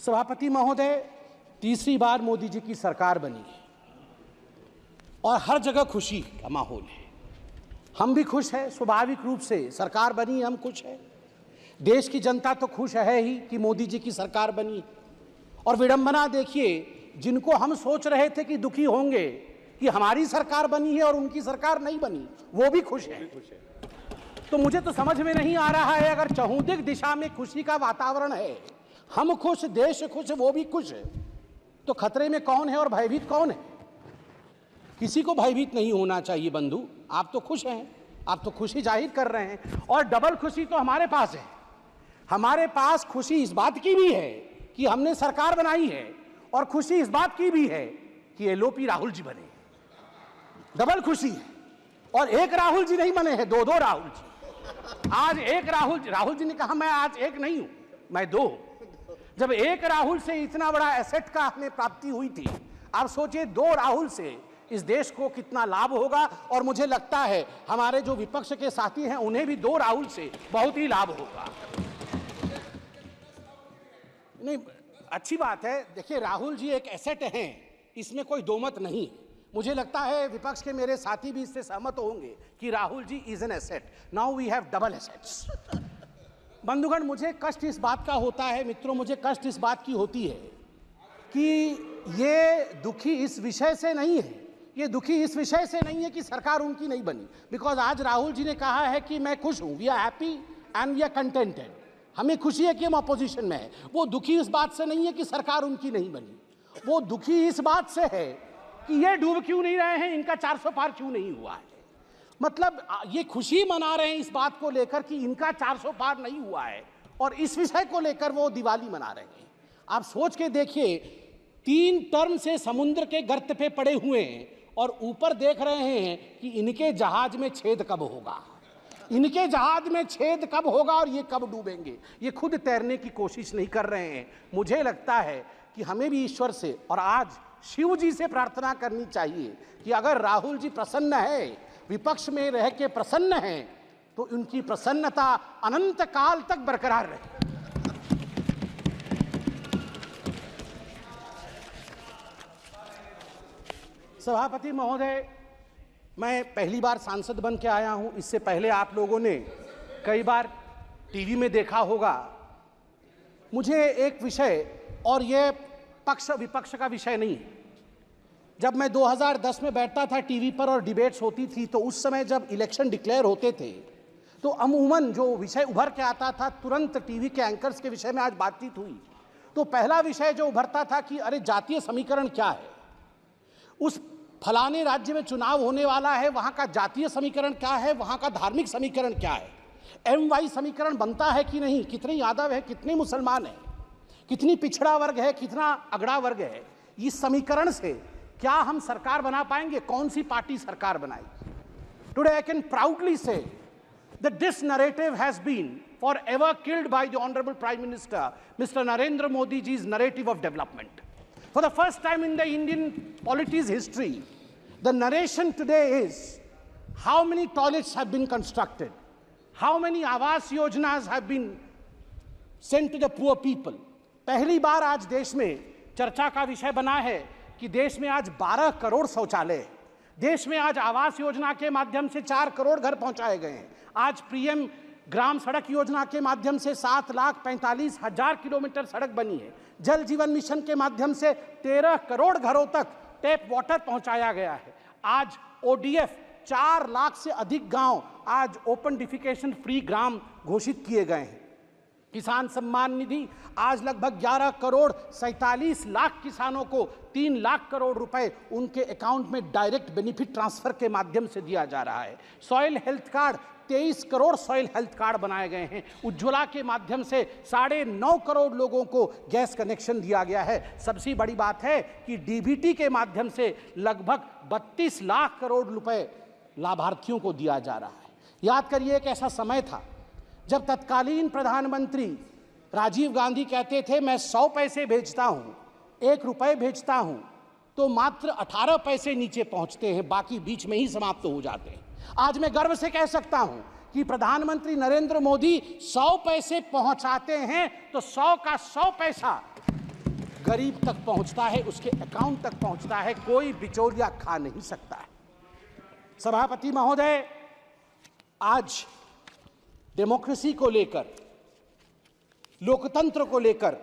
सभापति महोदय, तीसरी बार मोदी जी की सरकार बनी है और हर जगह खुशी का माहौल है। हम भी खुश हैं, स्वाभाविक रूप से सरकार बनी, हम खुश हैं। देश की जनता तो खुश है ही कि मोदी जी की सरकार बनी। और विडंबना देखिए, जिनको हम सोच रहे थे कि दुखी होंगे कि हमारी सरकार बनी है और उनकी सरकार नहीं बनी, वो भी खुश है। तो मुझे तो समझ में नहीं आ रहा है, अगर चहुंदिक दिशा में खुशी का वातावरण है, हम खुश, देश खुश, वो भी खुश है, तो खतरे में कौन है और भयभीत कौन है? किसी को भयभीत नहीं होना चाहिए बंधु। आप तो खुश हैं, आप तो खुशी जाहिर कर रहे हैं, और डबल खुशी तो हमारे पास है। हमारे पास खुशी इस बात की भी है कि हमने सरकार बनाई है, और खुशी इस बात की भी है कि एलओपी राहुल जी बने। डबल खुशी है। और एक राहुल जी नहीं बने हैं, दो दो राहुल जी। आज एक राहुल जी ने कहा मैं आज एक नहीं हूं, मैं दो। जब एक राहुल से इतना बड़ा एसेट का हमें प्राप्ति हुई थी, आप सोचिए दो राहुल से इस देश को कितना लाभ होगा। और मुझे लगता है हमारे जो विपक्ष के साथी हैं उन्हें भी दो राहुल से बहुत ही लाभ होगा। नहीं, अच्छी बात है। देखिए, राहुल जी एक एसेट हैं, इसमें कोई दो मत नहीं। मुझे लगता है विपक्ष के मेरे साथी भी इससे सहमत होंगे कि Rahul ji is an asset. Now we have double assets. बंधुगण, मुझे कष्ट इस बात का होता है, मित्रों, मुझे कष्ट इस बात की होती है कि ये दुखी इस विषय से नहीं है, ये दुखी इस विषय से नहीं है कि सरकार उनकी नहीं बनी। बिकॉज आज राहुल जी ने कहा है कि मैं खुश हूं, we are happy and we are contented. हमें खुशी है कि हम अपोजिशन में है। वो दुखी इस बात से नहीं है कि सरकार उनकी नहीं बनी, वो दुखी इस बात से है कि ये डूब क्यों नहीं रहे हैं, इनका 400 पार क्यों नहीं हुआ है। मतलब ये खुशी मना रहे हैं इस बात को लेकर कि इनका 400 पार नहीं हुआ है, और इस विषय को लेकर वो दिवाली मना रहे हैं। आप सोच के देखिए, 3 टर्म से समुद्र के गर्त पे पड़े हुए हैं और ऊपर देख रहे हैं कि इनके जहाज में छेद कब होगा, इनके जहाज में छेद कब होगा और ये कब डूबेंगे। ये खुद तैरने की कोशिश नहीं कर रहे हैं। मुझे लगता है कि हमें भी ईश्वर से और आज शिव जी से प्रार्थना करनी चाहिए कि अगर राहुल जी प्रसन्न है, विपक्ष में रह के प्रसन्न है, तो उनकी प्रसन्नता अनंत काल तक बरकरार रहे। सभापति महोदय, मैं पहली बार सांसद बन के आया हूं। इससे पहले आप लोगों ने कई बार टीवी में देखा होगा। मुझे एक विषय, और यह पक्ष विपक्ष का विषय नहीं है, जब मैं 2010 में बैठता था टीवी पर और डिबेट्स होती थी, तो उस समय जब इलेक्शन डिक्लेयर होते थे तो अमूमन जो विषय उभर के आता था, तुरंत टीवी के एंकर्स के विषय में आज बातचीत हुई तो पहला विषय जो उभरता था कि अरे जातीय समीकरण क्या है, उस फलाने राज्य में चुनाव होने वाला है, वहां का जातीय समीकरण क्या है, वहां का धार्मिक समीकरण क्या है, MY समीकरण बनता है कि नहीं, कितने यादव है, कितने मुसलमान है, कितनी पिछड़ा वर्ग है, कितना अगड़ा वर्ग है। इस समीकरण से क्या हम सरकार बना पाएंगे, कौन सी पार्टी सरकार बनाएगी। टुडे आई कैन प्राउडली से that this narrative has been forever killed by the honorable Prime Minister Mr. Narendra Modi ji's narrative of development. For the first time in the Indian polity's history, the narration today is how many toilets have been constructed, how many Awas Yojanas have been sent to the poor people. पहली बार आज देश में चर्चा का विषय बना है कि देश में आज 12 करोड़ शौचालय है। देश में आज आवास योजना के माध्यम से 4 करोड़ घर पहुंचाए गए हैं। आज पीएम ग्राम सड़क योजना के माध्यम से 7,45,000 किलोमीटर सड़क बनी है। जल जीवन मिशन के माध्यम से 13 करोड़ घरों तक टैप वाटर पहुंचाया गया है। आज ODF 4 लाख से अधिक गांव आज ओपन डिफिकेशन फ्री ग्राम घोषित किए गए हैं। किसान सम्मान निधि आज लगभग 11 करोड़ 47 लाख किसानों को 3 लाख करोड़ रुपए उनके अकाउंट में डायरेक्ट बेनिफिट ट्रांसफर के माध्यम से दिया जा रहा है। Soil health card 23 crore soil health card बनाए गए हैं। उज्ज्वला के माध्यम से 9.5 करोड़ लोगों को गैस कनेक्शन दिया गया है। सबसे बड़ी बात है कि डीबीटी के माध्यम से लगभग 32 लाख करोड़ रुपए लाभार्थियों को दिया जा रहा है। याद करिए, एक ऐसा समय था जब तत्कालीन प्रधानमंत्री राजीव गांधी कहते थे मैं 100 पैसे भेजता हूं, 1 रुपए भेजता हूं, तो मात्र 18 पैसे नीचे पहुंचते हैं, बाकी बीच में ही समाप्त हो जाते हैं। आज मैं गर्व से कह सकता हूं कि प्रधानमंत्री नरेंद्र मोदी 100 पैसे पहुंचाते हैं तो 100 का 100 पैसा गरीब तक पहुंचता है, उसके अकाउंट तक पहुंचता है, कोई बिचौलिया खा नहीं सकता है। सभापति महोदय, आज डेमोक्रेसी को लेकर, लोकतंत्र को लेकर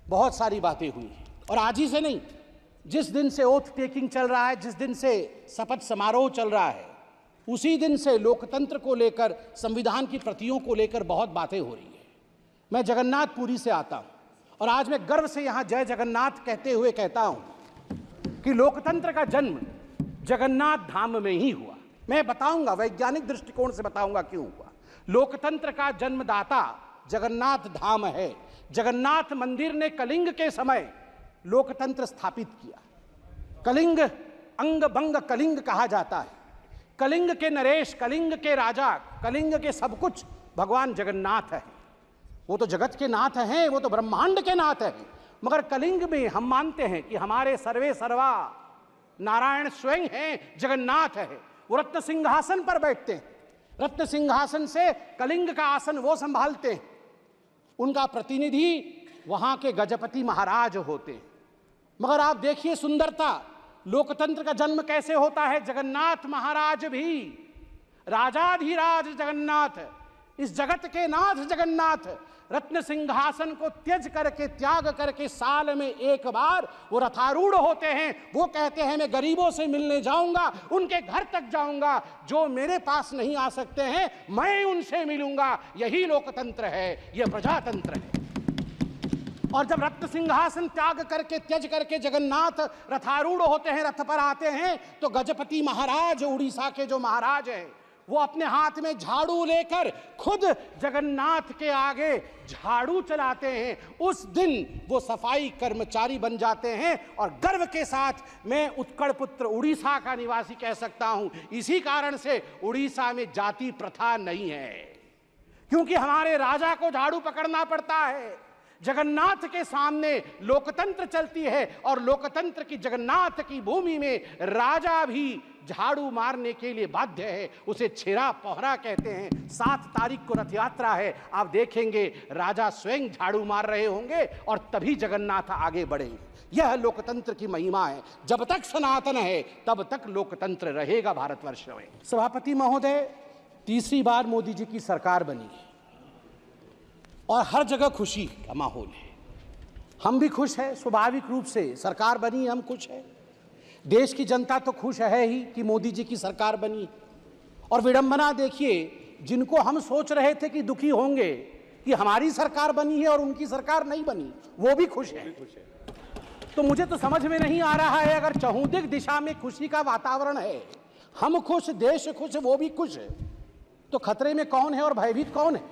बहुत सारी बातें हुई हैं, और आज ही से नहीं, जिस दिन से ओथ टेकिंग चल रहा है, जिस दिन से शपथ समारोह चल रहा है, उसी दिन से लोकतंत्र को लेकर, संविधान की प्रतियों को लेकर बहुत बातें हो रही है। मैं जगन्नाथपुरी से आता हूं और आज मैं गर्व से यहां जय जगन्नाथ कहते हुए कहता हूं कि लोकतंत्र का जन्म जगन्नाथ धाम में ही हुआ। मैं बताऊंगा, वैज्ञानिक दृष्टिकोण से बताऊंगा क्यों हुआ। लोकतंत्र का जन्मदाता जगन्नाथ धाम है। जगन्नाथ मंदिर ने कलिंग के समय लोकतंत्र स्थापित किया। कलिंग अंग बंग कलिंग कहा जाता है। कलिंग के नरेश, कलिंग के राजा, कलिंग के सब कुछ भगवान जगन्नाथ है। वो तो जगत के नाथ हैं, वो तो ब्रह्मांड के नाथ हैं, मगर कलिंग में हम मानते हैं कि हमारे सर्वे सर्वा नारायण स्वयं हैं, जगन्नाथ है। वो रत्न सिंहासन पर बैठते हैं, रत्न सिंहासन से कलिंग का आसन वो संभालते हैं। उनका प्रतिनिधि वहां के गजपति महाराज होते हैं। मगर आप देखिए सुंदरता, लोकतंत्र का जन्म कैसे होता है। जगन्नाथ महाराज भी राजाधिराज जगन्नाथ, इस जगत के नाथ जगन्नाथ, रत्न सिंहासन को त्याग करके साल में एक बार वो रथारूढ़ होते हैं। वो कहते हैं मैं गरीबों से मिलने जाऊंगा, उनके घर तक जाऊंगा, जो मेरे पास नहीं आ सकते हैं मैं उनसे मिलूंगा। यही लोकतंत्र है, यह प्रजातंत्र है। और जब रत्न सिंहासन त्यज करके जगन्नाथ रथारूढ़ होते हैं, रथ पर आते हैं, तो गजपति महाराज, उड़ीसा के जो महाराज हैं, वो अपने हाथ में झाड़ू लेकर खुद जगन्नाथ के आगे झाड़ू चलाते हैं। उस दिन वो सफाई कर्मचारी बन जाते हैं। और गर्व के साथ मैं उत्कल पुत्र उड़ीसा का निवासी कह सकता हूं। इसी कारण से उड़ीसा में जाति प्रथा नहीं है, क्योंकि हमारे राजा को झाड़ू पकड़ना पड़ता है। जगन्नाथ के सामने लोकतंत्र चलती है, और लोकतंत्र की जगन्नाथ की भूमि में राजा भी झाड़ू मारने के लिए बाध्य है। उसे छेरा पहरा कहते हैं। 7 तारीख को रथ यात्रा है, आप देखेंगे राजा स्वयं झाड़ू मार रहे होंगे और तभी जगन्नाथ आगे बढ़ेंगे। यह लोकतंत्र की महिमा है। जब तक सनातन है तब तक लोकतंत्र रहेगा भारतवर्ष में। सभापति महोदय, तीसरी बार मोदी जी की सरकार बनी है और हर जगह खुशी का माहौल है। हम भी खुश हैं, स्वाभाविक रूप से सरकार बनी, हम खुश हैं। देश की जनता तो खुश है ही कि मोदी जी की सरकार बनी। और विडंबना देखिए, जिनको हम सोच रहे थे कि दुखी होंगे कि हमारी सरकार बनी है और उनकी सरकार नहीं बनी, वो भी खुश है। तो मुझे तो समझ में नहीं आ रहा है, अगर चहुंदिक दिशा में खुशी का वातावरण है, हम खुश, देश खुश, वो भी खुश है, तो खतरे में कौन है और भयभीत कौन है?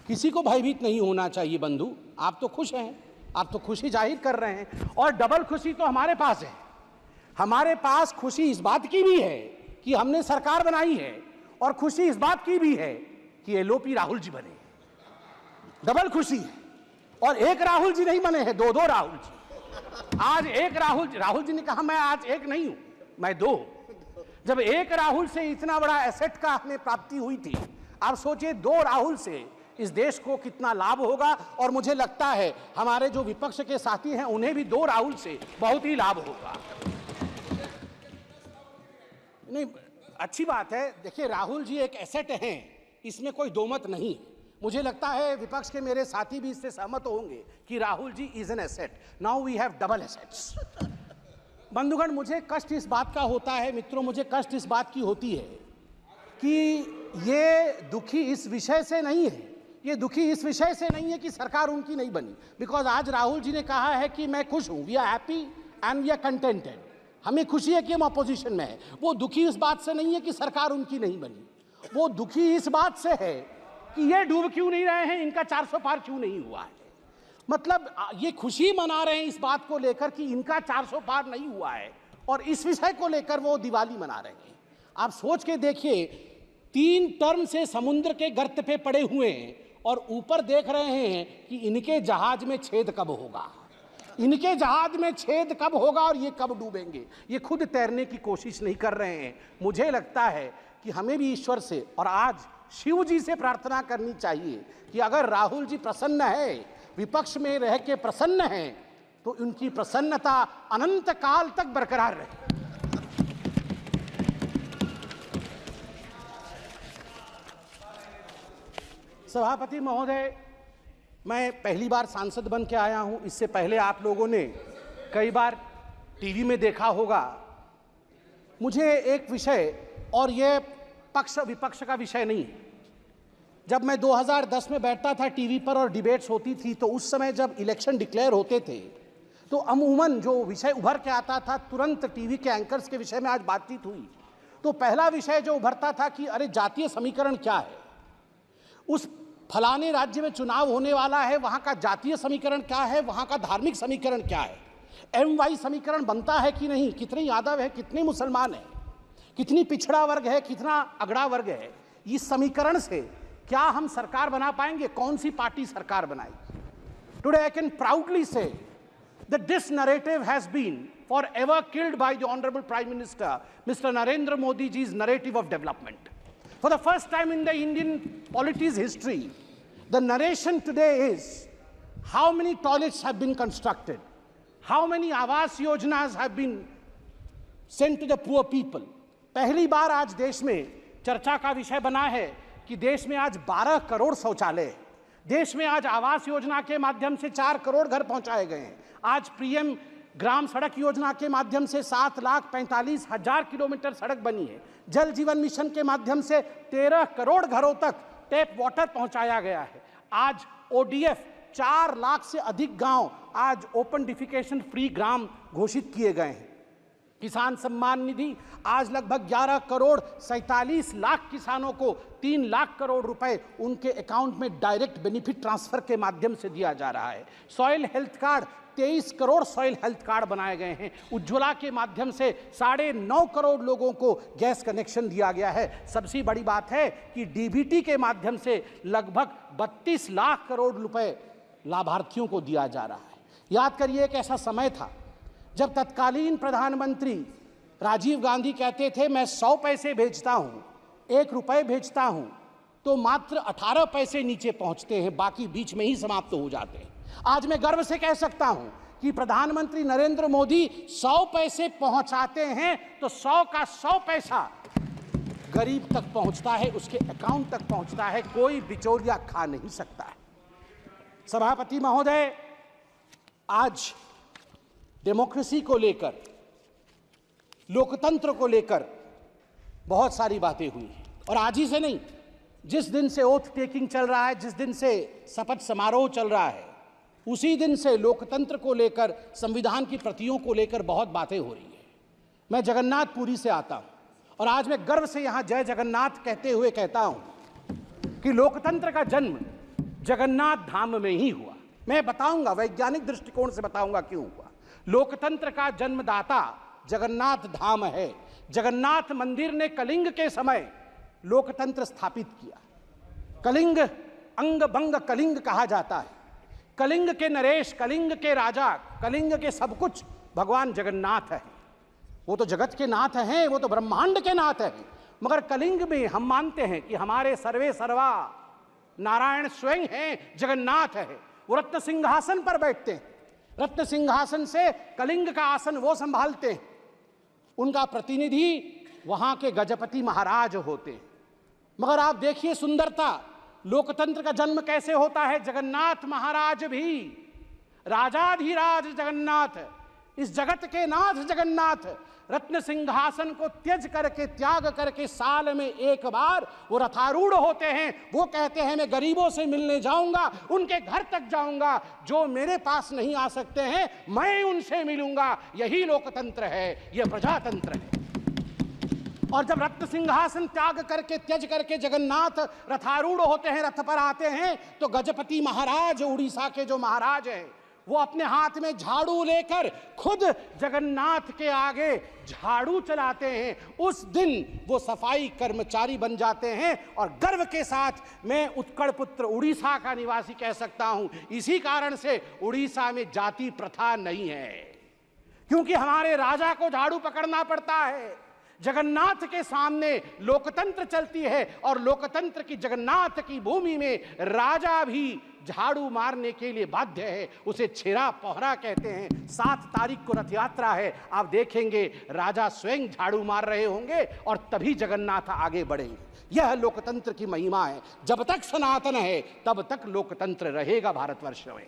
किसी को भयभीत नहीं होना चाहिए बंधु। आप तो खुश हैं, आप तो खुशी जाहिर कर रहे हैं, और डबल खुशी तो हमारे पास है। हमारे पास खुशी इस बात की भी है कि हमने सरकार बनाई है, और खुशी इस बात की भी है कि एलओपी राहुल जी बने। डबल खुशी है। और एक राहुल जी नहीं बने हैं, 2 राहुल जी। आज एक राहुल जी ने कहा मैं आज एक नहीं हूं, मैं 2। जब एक राहुल से इतना बड़ा एसेट का हमें प्राप्ति हुई थी, आप सोचिए 2 राहुल से इस देश को कितना लाभ होगा। और मुझे लगता है हमारे जो विपक्ष के साथी हैं उन्हें भी 2 राहुल से बहुत ही लाभ होगा। नहीं, अच्छी बात है। देखिए, राहुल जी एक एसेट हैं, इसमें कोई दो मत नहीं। मुझे लगता है विपक्ष के मेरे साथी भी इससे सहमत होंगे कि Rahul ji is an asset. Now we have double assets. बंधुगण, मुझे कष्ट इस बात का होता है, मित्रों, मुझे कष्ट इस बात की होती है कि ये दुखी इस विषय से नहीं है, ये दुखी इस विषय से नहीं है कि सरकार उनकी नहीं बनी। बिकॉज आज राहुल जी ने कहा है कि मैं खुश हूं, we are happy and we are contented, हमें खुशी है कि हम अपोजिशन में है। वो दुखी इस बात से नहीं है कि सरकार उनकी नहीं बनी, वो दुखी इस बात से है कि ये डूब क्यों नहीं रहे हैं, इनका 400 पार क्यों नहीं हुआ है। मतलब ये खुशी मना रहे हैं इस बात को लेकर कि इनका 400 पार नहीं हुआ है, और इस विषय को लेकर वो दिवाली मना रहे हैं। आप सोच के देखिए, 3 टर्म से समुद्र के गर्त पे पड़े हुए हैं और ऊपर देख रहे हैं कि इनके जहाज में छेद कब होगा, इनके जहाज में छेद कब होगा और ये कब डूबेंगे। ये खुद तैरने की कोशिश नहीं कर रहे हैं। मुझे लगता है कि हमें भी ईश्वर से और आज शिव जी से प्रार्थना करनी चाहिए कि अगर राहुल जी प्रसन्न है, विपक्ष में रह के प्रसन्न हैं तो उनकी प्रसन्नता अनंत काल तक बरकरार रहे। सभापति महोदय, मैं पहली बार सांसद बन के आया हूं। इससे पहले आप लोगों ने कई बार टीवी में देखा होगा। मुझे एक विषय, और यह पक्ष विपक्ष का विषय नहीं है, जब मैं 2010 में बैठता था टीवी पर और डिबेट्स होती थी तो उस समय जब इलेक्शन डिक्लेयर होते थे तो अमूमन जो विषय उभर के आता था, तुरंत टीवी के एंकर्स के विषय में आज बातचीत हुई तो पहला विषय जो उभरता था कि अरे जातीय समीकरण क्या है, उस फलाने राज्य में चुनाव होने वाला है, वहां का जातीय समीकरण क्या है, वहां का धार्मिक समीकरण क्या है, MY समीकरण बनता है कि नहीं, कितने यादव है, कितने मुसलमान है, कितनी पिछड़ा वर्ग है, कितना अगड़ा वर्ग है। इस समीकरण से क्या हम सरकार बना पाएंगे, कौन सी पार्टी सरकार बनाएगी। टुडे आई कैन प्राउडली से that this narrative has been forever killed by the Honorable Prime Minister, Mr. Narendra Modi ji's narrative of development. For the first time in the Indian polity's history, the narration today is how many toilets have been constructed, how many Awas Yojanas have been sent to the poor people. पहली बार आज देश में चर्चा का विषय बना है कि देश में आज 12 करोड़ शौचालय है। देश में आज आवास योजना के माध्यम से 4 करोड़ घर पहुंचाए गए हैं। आज पीएम ग्राम सड़क योजना के माध्यम से 7,45,000 किलोमीटर सड़क बनी है। जल जीवन मिशन के माध्यम से 13 करोड़ घरों तक टैप वाटर पहुंचाया गया है। आज ODF 4 लाख से अधिक गांव आज ओपन डिफिकेशन फ्री ग्राम घोषित किए गए हैं। किसान सम्मान निधि आज लगभग 11 करोड़ 47 लाख किसानों को 3 लाख करोड़ रुपए उनके अकाउंट में डायरेक्ट बेनिफिट ट्रांसफर के माध्यम से दिया जा रहा है। Soil health card 23 crore soil health card बनाए गए हैं। उज्ज्वला के माध्यम से 9.5 करोड़ लोगों को गैस कनेक्शन दिया गया है। सबसे बड़ी बात है कि DBT के माध्यम से लगभग 32 लाख करोड़ रुपए लाभार्थियों को दिया जा रहा है। याद करिए, एक ऐसा समय था जब तत्कालीन प्रधानमंत्री राजीव गांधी कहते थे मैं 100 पैसे भेजता हूं, 1 रुपए भेजता हूं, तो मात्र 18 पैसे नीचे पहुंचते हैं, बाकी बीच में ही समाप्त हो जाते हैं। आज मैं गर्व से कह सकता हूं कि प्रधानमंत्री नरेंद्र मोदी 100 पैसे पहुंचाते हैं तो 100 का 100 पैसा गरीब तक पहुंचता है, उसके अकाउंट तक पहुंचता है, कोई बिचौलिया खा नहीं सकता है। सभापति महोदय, आज डेमोक्रेसी को लेकर, लोकतंत्र को लेकर बहुत सारी बातें हुई हैं और आज ही से नहीं, जिस दिन से ओथ टेकिंग चल रहा है, जिस दिन से शपथ समारोह चल रहा है, उसी दिन से लोकतंत्र को लेकर, संविधान की प्रतियों को लेकर बहुत बातें हो रही है। मैं जगन्नाथपुरी से आता हूं और आज मैं गर्व से यहां जय जगन्नाथ कहते हुए कहता हूं कि लोकतंत्र का जन्म जगन्नाथ धाम में ही हुआ। मैं बताऊंगा, वैज्ञानिक दृष्टिकोण से बताऊंगा क्यों हुआ। लोकतंत्र का जन्मदाता जगन्नाथ धाम है। जगन्नाथ मंदिर ने कलिंग के समय लोकतंत्र स्थापित किया। कलिंग अंग बंग कलिंग कहा जाता है। कलिंग के नरेश, कलिंग के राजा, कलिंग के सब कुछ भगवान जगन्नाथ है। वो तो जगत के नाथ हैं, वो तो ब्रह्मांड के नाथ हैं, मगर कलिंग में हम मानते हैं कि हमारे सर्वे सर्वा नारायण स्वयं हैं, जगन्नाथ है। वो रत्न सिंहासन पर बैठते हैं। रत्न सिंहासन से कलिंग का आसन वो संभालते हैं। उनका प्रतिनिधि वहां के गजपति महाराज होते हैं। मगर आप देखिए सुंदरता, लोकतंत्र का जन्म कैसे होता है। जगन्नाथ महाराज भी राजाधिराज जगन्नाथ, इस जगत के नाथ जगन्नाथ रत्न सिंहासन को त्याग करके साल में एक बार वो रथारूढ़ होते हैं। वो कहते हैं मैं गरीबों से मिलने जाऊंगा, उनके घर तक जाऊंगा, जो मेरे पास नहीं आ सकते हैं मैं उनसे मिलूंगा। यही लोकतंत्र है, यह प्रजातंत्र है। और जब रत्न सिंहासन त्यज करके जगन्नाथ रथारूढ़ होते हैं, रथ पर आते हैं, तो गजपति महाराज, उड़ीसा के जो महाराज हैं, वो अपने हाथ में झाड़ू लेकर खुद जगन्नाथ के आगे झाड़ू चलाते हैं। उस दिन वो सफाई कर्मचारी बन जाते हैं। और गर्व के साथ मैं उत्कल पुत्र उड़ीसा का निवासी कह सकता हूं, इसी कारण से उड़ीसा में जाति प्रथा नहीं है, क्योंकि हमारे राजा को झाड़ू पकड़ना पड़ता है। जगन्नाथ के सामने लोकतंत्र चलती है और लोकतंत्र की जगन्नाथ की भूमि में राजा भी झाड़ू मारने के लिए बाध्य है। उसे छेरा पोहरा कहते हैं। 7 तारीख को रथ यात्रा है, आप देखेंगे राजा स्वयं झाड़ू मार रहे होंगे और तभी जगन्नाथ आगे बढ़ेंगे। यह लोकतंत्र की महिमा है। जब तक सनातन है तब तक लोकतंत्र रहेगा भारतवर्ष में।